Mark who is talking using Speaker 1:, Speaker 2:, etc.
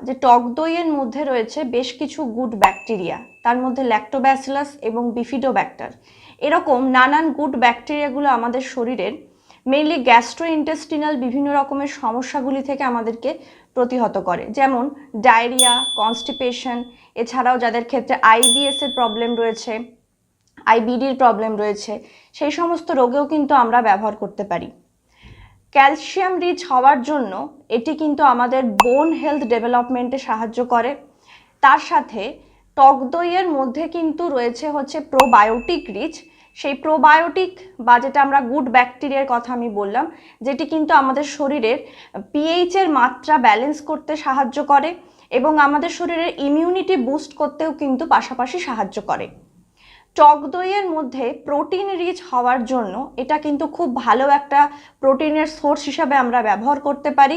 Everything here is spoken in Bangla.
Speaker 1: যে টক দইয়ের মধ্যে রয়েছে বেশ কিছু গুড ব্যাকটেরিয়া, তার মধ্যে ল্যাক্টোব্যাসিলাস এবং বিফিডোব্যাক্টার, এরকম নানান গুড ব্যাকটেরিয়াগুলো আমাদের শরীরের মেইনলি গ্যাস্ট্রোইন্টেস্টিনাল বিভিন্ন রকমের সমস্যাগুলি থেকে আমাদেরকে প্রতিহত করে, যেমন ডায়রিয়া, কনস্টিপেশন, এছাড়াও যাদের ক্ষেত্রে আইবিএস এর প্রবলেম রয়েছে, আইবিডির প্রবলেম রয়েছে, সেই সমস্ত রোগেও কিন্তু আমরা ব্যবহার করতে পারি। ক্যালসিয়াম রিচ হওয়ার জন্য এটি কিন্তু আমাদের বোন হেলথ ডেভেলপমেন্টে সাহায্য করে। তার সাথে টক দইয়ের মধ্যে কিন্তু রয়েছে হচ্ছে প্রোবায়োটিক রিচ, সেই প্রোবায়োটিক বা যেটা আমরা গুড ব্যাকটেরিয়ার কথা আমি বললাম, যেটি কিন্তু আমাদের শরীরের পিএইচ এর মাত্রা ব্যালেন্স করতে সাহায্য করে এবং আমাদের শরীরের ইমিউনিটি বুস্ট করতেও কিন্তু পাশাপাশি সাহায্য করে। টক দইয়ের মধ্যে প্রোটিন রিচ হওয়ার জন্য এটা কিন্তু খুব ভালো একটা প্রোটিনের সোর্স হিসাবে আমরা ব্যবহার করতে পারি।